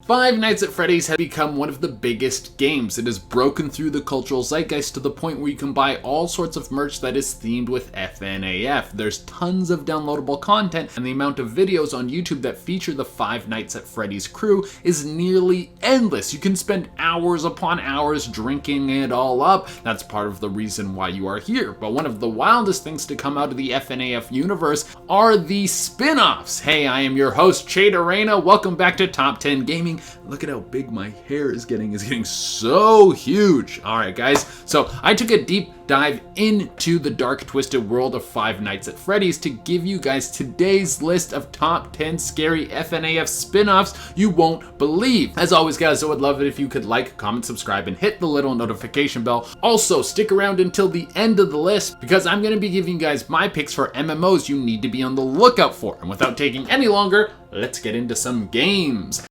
Five Nights at Freddy's has become one of the biggest games. It has broken through the cultural zeitgeist to the point where you can buy all sorts of merch that is themed with FNAF. There's tons of downloadable content, and the amount of videos on YouTube that feature the Five Nights at Freddy's crew is nearly endless. You can spend hours upon hours drinking it all up. That's part of the reason why you are here. But one of the wildest things to come out of the FNAF universe are the spin-offs. Hey, I am your host, Chade Arena. Welcome back to Top 10 Gaming. Look at how big my hair is getting. It's getting so huge. All right, guys. So I took a deep dive into the dark, twisted world of Five Nights at Freddy's to give you guys today's list of top 10 scary FNAF spin-offs you won't believe. As always, guys, I would love it if you could like, comment, subscribe, and hit the little notification bell. Also, stick around until the end of the list because I'm going to be giving you guys my picks for MMOs you need to be on the lookout for. And without taking any longer, let's get into some games.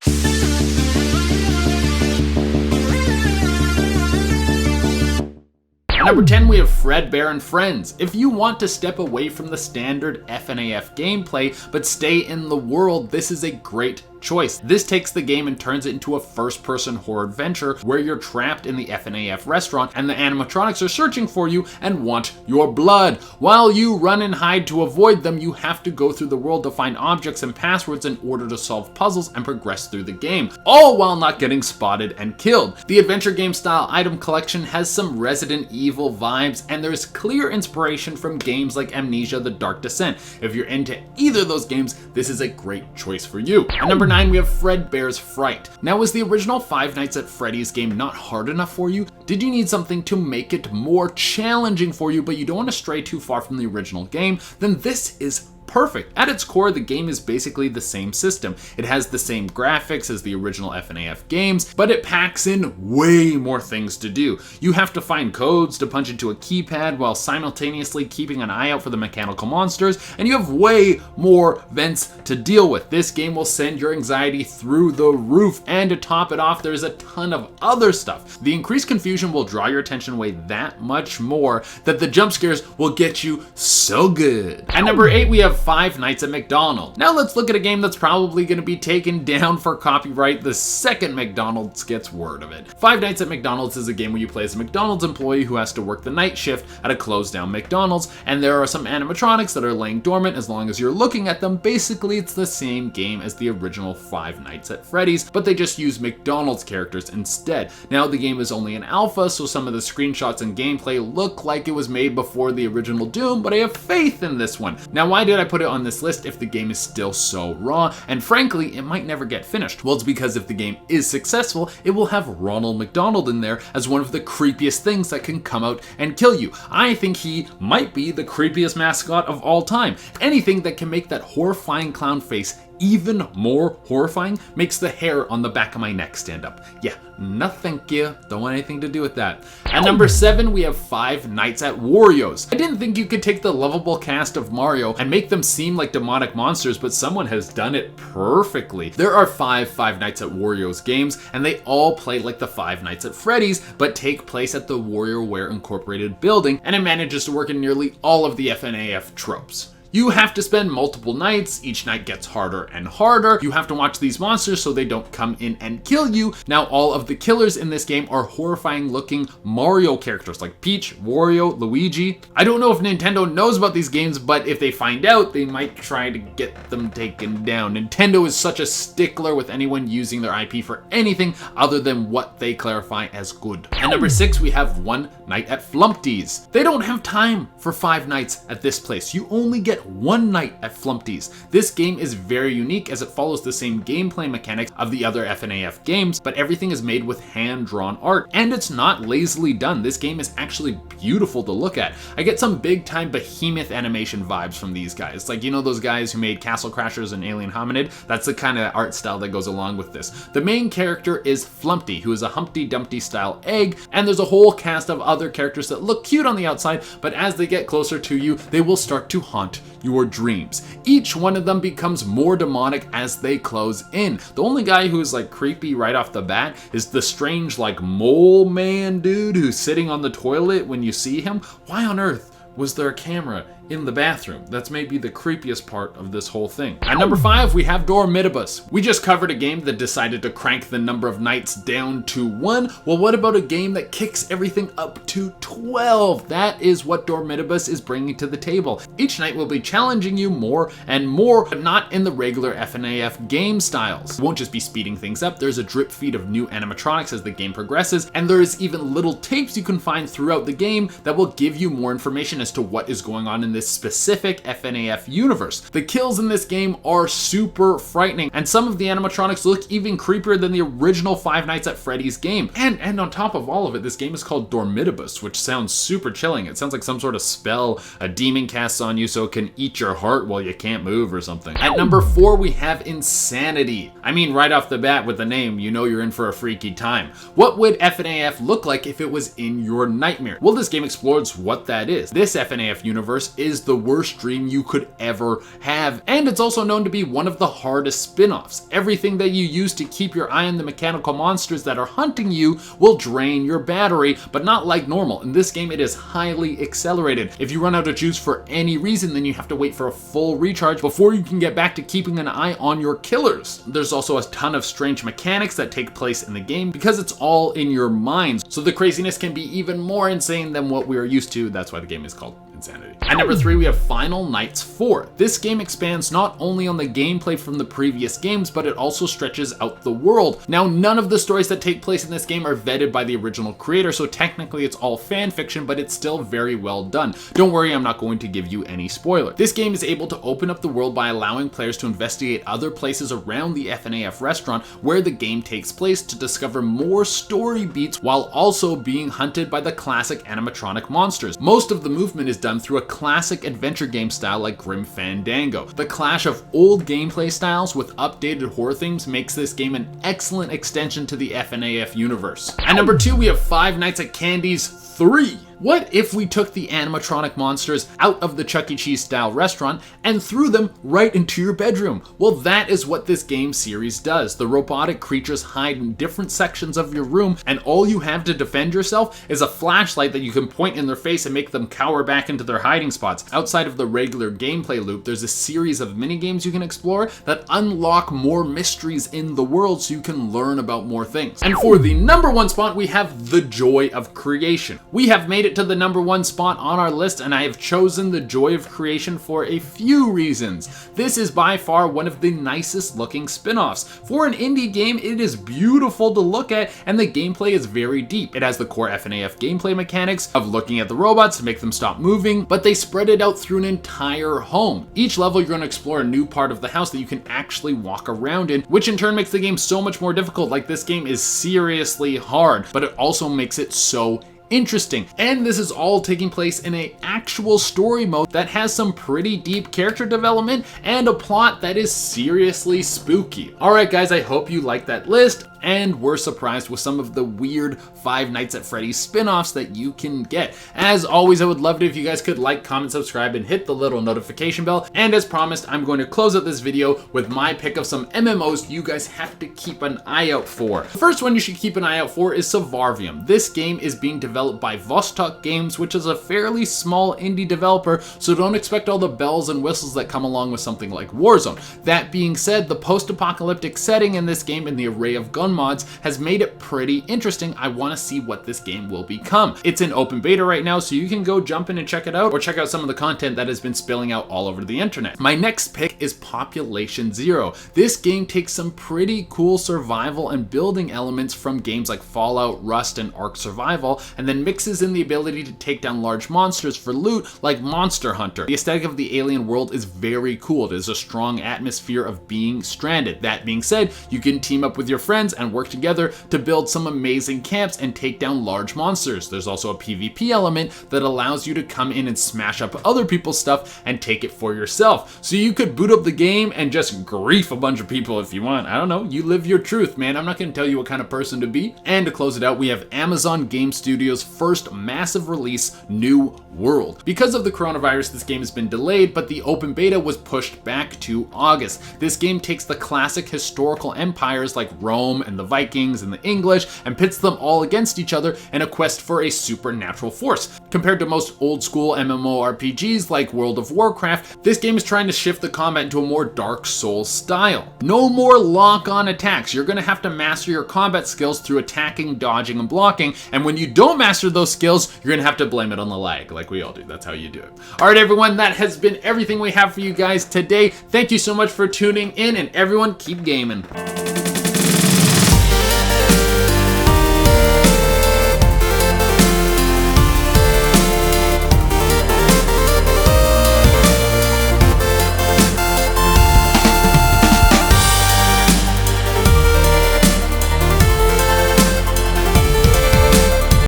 At number 10, we have Fredbear and Friends. If you want to step away from the standard FNAF gameplay but stay in the world, this is a great choice. This takes the game and turns it into a first-person horror adventure where you're trapped in the FNAF restaurant and the animatronics are searching for you and want your blood. While you run and hide to avoid them, you have to go through the world to find objects and passwords in order to solve puzzles and progress through the game, all while not getting spotted and killed. The adventure game style item collection has some Resident Evil vibes, and there's clear inspiration from games like Amnesia: The Dark Descent. If you're into either of those games, this is a great choice for you. At number 9, we have Freddys Fright. Now, was the original Five Nights at Freddy's game not hard enough for you? Did you need something to make it more challenging for you, but you don't want to stray too far from the original game? Then this is perfect. At its core, the game is basically the same system. It has the same graphics as the original FNAF games, but it packs in way more things to do. You have to find codes to punch into a keypad while simultaneously keeping an eye out for the mechanical monsters, and you have way more vents to deal with. This game will send your anxiety through the roof, and to top it off, there's a ton of other stuff. The increased confusion will draw your attention away that much more that the jump scares will get you so good. At number 8, we have Five Nights at McDonald's. Now let's look at a game that's probably going to be taken down for copyright the second McDonald's gets word of it. Five Nights at McDonald's is a game where you play as a McDonald's employee who has to work the night shift at a closed down McDonald's, and there are some animatronics that are laying dormant as long as you're looking at them. Basically, it's the same game as the original Five Nights at Freddy's, but they just use McDonald's characters instead. Now the game is only an alpha, so some of the screenshots and gameplay look like it was made before the original Doom, but I have faith in this one. Now, why did I put it on this list if the game is still so raw, and frankly it might never get finished? Well, it's because if the game is successful, it will have Ronald McDonald in there as one of the creepiest things that can come out and kill you. I think he might be the creepiest mascot of all time. Anything that can make that horrifying clown face even more horrifying makes the hair on the back of my neck stand up. Yeah, no thank you. Don't want anything to do with that. At number 7, we have Five Nights at Warios. I didn't think you could take the lovable cast of Mario and make them seem like demonic monsters, but someone has done it perfectly. There are Five Nights at Warios games, and they all play like the Five Nights at Freddy's, but take place at the WarioWare Incorporated building, and it manages to work in nearly all of the FNAF tropes. You have to spend multiple nights. Each night gets harder and harder. You have to watch these monsters so they don't come in and kill you. Now, all of the killers in this game are horrifying looking Mario characters like Peach, Wario, Luigi. I don't know if Nintendo knows about these games, but if they find out, they might try to get them taken down. Nintendo is such a stickler with anyone using their IP for anything other than what they clarify as good. At number 6, we have One Night at Flumpty's. They don't have time for 5 nights at this place. You only get one night at Flumpty's. This game is very unique as it follows the same gameplay mechanics of the other FNAF games, but everything is made with hand-drawn art, and it's not lazily done. This game is actually beautiful to look at. I get some big-time behemoth animation vibes from these guys. Like, you know those guys who made Castle Crashers and Alien Hominid? That's the kind of art style that goes along with this. The main character is Flumpty, who is a Humpty Dumpty style egg, and there's a whole cast of other characters that look cute on the outside, but as they get closer to you, they will start to haunt your dreams. Each one of them becomes more demonic as they close in. The only guy who's like creepy right off the bat is the strange like mole man dude who's sitting on the toilet when you see him. Why on earth was there a camera in the bathroom. That's maybe the creepiest part of this whole thing. At number 5, we have Dormitibus. We just covered a game that decided to crank the number of nights down to 1. Well, what about a game that kicks everything up to 12? That is what Dormitibus is bringing to the table. Each night will be challenging you more and more, but not in the regular FNAF game styles. It won't just be speeding things up. There's a drip feed of new animatronics as the game progresses, and there's even little tapes you can find throughout the game that will give you more information as to what is going on in this specific FNAF universe. The kills in this game are super frightening, and some of the animatronics look even creepier than the original Five Nights at Freddy's game. And on top of all of it, this game is called Dormitibus, which sounds super chilling. It sounds like some sort of spell a demon casts on you so it can eat your heart while you can't move or something. At number 4, we have Insanity. I mean, right off the bat with the name, you know you're in for a freaky time. What would FNAF look like if it was in your nightmare? Well, this game explores what that is. This FNAF universe is the worst dream you could ever have, and it's also known to be one of the hardest spin-offs. Everything that you use to keep your eye on the mechanical monsters that are hunting you will drain your battery, but not like normal. In this game, it is highly accelerated. If you run out of juice for any reason, then you have to wait for a full recharge before you can get back to keeping an eye on your killers. There's also a ton of strange mechanics that take place in the game because it's all in your mind, so the craziness can be even more insane than what we are used to. That's why the game is called Insanity. At number 3, we have Final Nights 4. This game expands not only on the gameplay from the previous games, but it also stretches out the world. Now, none of the stories that take place in this game are vetted by the original creator, so technically it's all fan fiction, but it's still very well done. Don't worry, I'm not going to give you any spoiler. This game is able to open up the world by allowing players to investigate other places around the FNAF restaurant where the game takes place to discover more story beats while also being hunted by the classic animatronic monsters. Most of the movement is done through a classic adventure game style like Grim Fandango. The clash of old gameplay styles with updated horror themes makes this game an excellent extension to the FNAF universe. At number 2, we have Five Nights at Candy's 3. What if we took the animatronic monsters out of the Chuck E. Cheese style restaurant and threw them right into your bedroom? Well, that is what this game series does. The robotic creatures hide in different sections of your room, and all you have to defend yourself is a flashlight that you can point in their face and make them cower back into their hiding spots. Outside of the regular gameplay loop, there's a series of mini games you can explore that unlock more mysteries in the world so you can learn about more things. And for the number 1 spot, we have The Joy of Creation. We have made it to the number 1 spot on our list, and I have chosen The Joy of Creation for a few reasons. This is by far one of the nicest looking spin-offs. For an indie game, it is beautiful to look at, and the gameplay is very deep. It has the core FNAF gameplay mechanics of looking at the robots to make them stop moving, but they spread it out through an entire home. Each level, you're going to explore a new part of the house that you can actually walk around in, which in turn makes the game so much more difficult. Like, this game is seriously hard, but it also makes it so interesting. And this is all taking place in an actual story mode that has some pretty deep character development and a plot that is seriously spooky. Alright guys, I hope you liked that list and were surprised with some of the weird Five Nights at Freddy's spin-offs that you can get. As always, I would love it if you guys could like, comment, subscribe, and hit the little notification bell. And as promised, I'm going to close out this video with my pick of some MMOs you guys have to keep an eye out for. The first one you should keep an eye out for is Savarvium. This game is being developed by Vostok Games, which is a fairly small indie developer, so don't expect all the bells and whistles that come along with something like Warzone. That being said, the post-apocalyptic setting in this game and the array of gun mods has made it pretty interesting. I want to see what this game will become. It's in open beta right now, so you can go jump in and check it out, or check out some of the content that has been spilling out all over the internet. My next pick is Population Zero. This game takes some pretty cool survival and building elements from games like Fallout, Rust, and Ark Survival, and then mixes in the ability to take down large monsters for loot like Monster Hunter. The aesthetic of the alien world is very cool. It is a strong atmosphere of being stranded. That being said, you can team up with your friends and work together to build some amazing camps and take down large monsters. There's also a PvP element that allows you to come in and smash up other people's stuff and take it for yourself. So you could boot up the game and just grief a bunch of people if you want. I don't know, you live your truth, man. I'm not going to tell you what kind of person to be. And to close it out, we have Amazon Game Studios' first massive release, New World. Because of the coronavirus, this game has been delayed, but the open beta was pushed back to August. This game takes the classic historical empires like Rome and the Vikings and the English and pits them all against each other in a quest for a supernatural force. Compared to most old school MMORPGs like World of Warcraft, this game is trying to shift the combat into a more Dark Souls style. No more lock-on attacks. You're going to have to master your combat skills through attacking, dodging, and blocking, and when you don't master those skills, you're going to have to blame it on the lag, like we all do. That's how you do it. Alright everyone, that has been everything we have for you guys today. Thank you so much for tuning in, and everyone keep gaming.